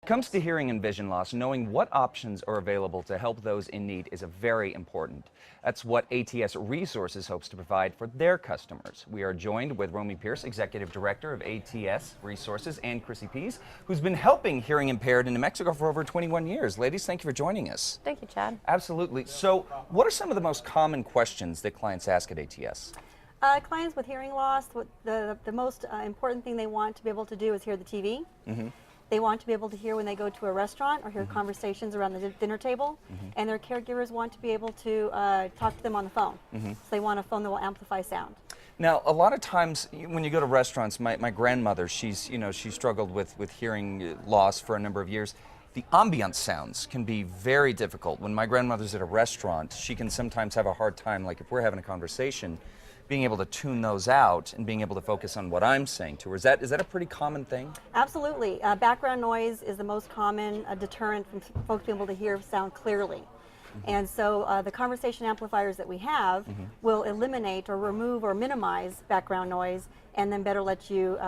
comes to hearing and vision loss, knowing what options are available to help those in need is very important. That's what ATS Resources hopes to provide for their customers. We are joined with Romy Pierce, Executive Director of ATS Resources, and Chrissy Pease, who's been helping hearing impaired in New Mexico for over 21 years. Ladies, thank you for joining us. Thank you, Chad. Absolutely. So, what are some of the most common questions that clients ask at ATS? Clients with hearing loss, the most important thing they want to be able to do is hear the TV. They want to be able to hear when they go to a restaurant or hear conversations around the dinner table. And their caregivers want to be able to talk to them on the phone. So they want a phone that will amplify sound. Now, a lot of times when you go to restaurants, my grandmother, she struggled with hearing loss for a number of years. The ambiance sounds can be very difficult. When my grandmother's at a restaurant, she can sometimes have a hard time, like if we're having a conversation, being able to tune those out and being able to focus on what I'm saying to her. Is that a pretty common thing? Absolutely. Background noise is the most common deterrent from folks being able to hear sound clearly. And so the conversation amplifiers that we have will eliminate or remove or minimize background noise and then better let you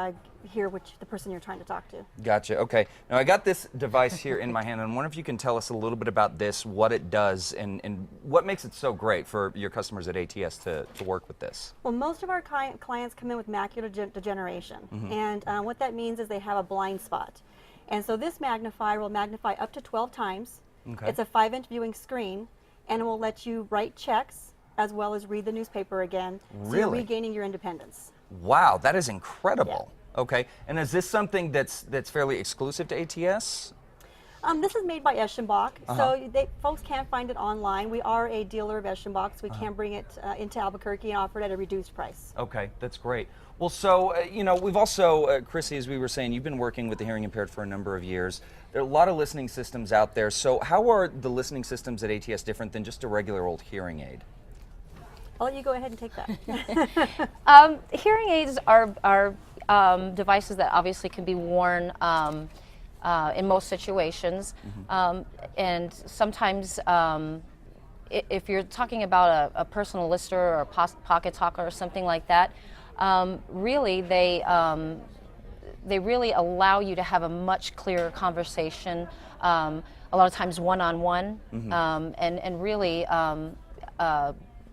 hear the person you're trying to talk to. Gotcha. Okay. Now I got this device here in my hand, and I wonder if you can tell us a little bit about this, what it does, and what makes it so great for your customers at ATS to work with this. Well, most of our clients come in with macular degeneration, and what that means is they have a blind spot. And so this magnifier will magnify up to 12 times. Okay. It's a 5-inch viewing screen, and it will let you write checks as well as read the newspaper again. So you're regaining your independence. Wow, that is incredible. Yeah. Okay, and is this something that's fairly exclusive to ATS? This is made by Eschenbach, so folks can't find it online. We are a dealer of Eschenbach, so we can bring it into Albuquerque and offer it at a reduced price. Okay, that's great. Well, so, we've also, Chrissy, as we were saying, you've been working with the hearing impaired for a number of years. There are a lot of listening systems out there. So how are the listening systems at ATS different than just a regular old hearing aid? I'll let you go ahead and take that. Hearing aids are devices that obviously can be worn in most situations, and sometimes if you're talking about a personal lister or a pocket talker or something like that, really they really allow you to have a much clearer conversation, a lot of times one-on-one, and really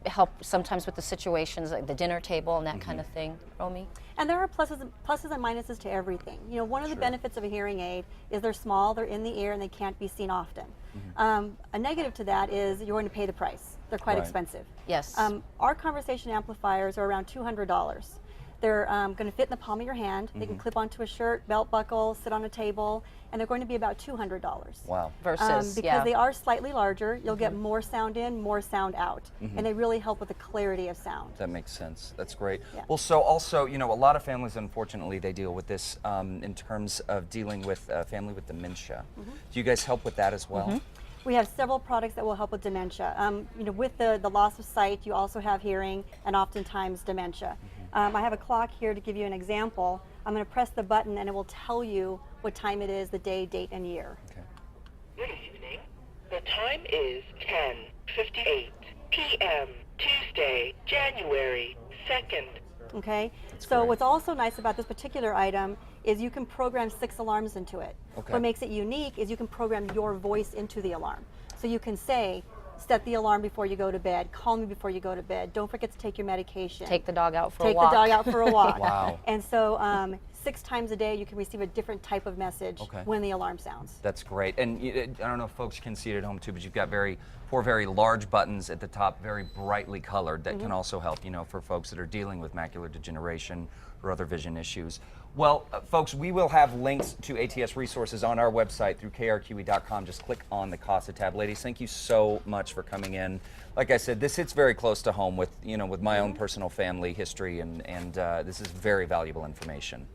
help sometimes with the situations like the dinner table and that kind of thing. Romy? And there are pluses and minuses to everything. One of the benefits of a hearing aid is they're small, they're in the ear, and they can't be seen often. A negative to that is you're going to pay the price. They're quite expensive. Yes. Our conversation amplifiers are around $200. They're going to fit in the palm of your hand. They can clip onto a shirt, belt buckle, sit on a table, and they're going to be about $200. Wow. Versus, because they are slightly larger, you'll get more sound in, more sound out, and they really help with the clarity of sound. That makes sense. That's great. Yeah. Well, so also, a lot of families, unfortunately, they deal with this in terms of dealing with family with dementia. Do you guys help with that as well? We have several products that will help with dementia. With the loss of sight, you also have hearing and oftentimes dementia. I have a clock here to give you an example. I'm going to press the button and it will tell you what time it is, the day, date, and year. Okay. Good evening. The time is 10:58 p.m. Tuesday, January 2nd. Okay? That's so great. what's also nice about this particular item is you can program 6 alarms into it. Okay. What makes it unique is you can program your voice into the alarm. So you can say, set the alarm before you go to bed, call me before you go to bed, don't forget to take your medication. take the dog out for a walk. Take the dog out for a walk. Wow. And so 6 times a day you can receive a different type of message when the alarm sounds. That's great. And I don't know if folks can see it at home too, but you've got four very large buttons at the top, very brightly colored, that can also help, for folks that are dealing with macular degeneration or other vision issues. Well, folks, we will have links to ATS Resources on our website through krqe.com. Just click on the CASA tab. Ladies, thank you so much for coming in. Like I said, this hits very close to home with, with my own personal family history, and this is very valuable information.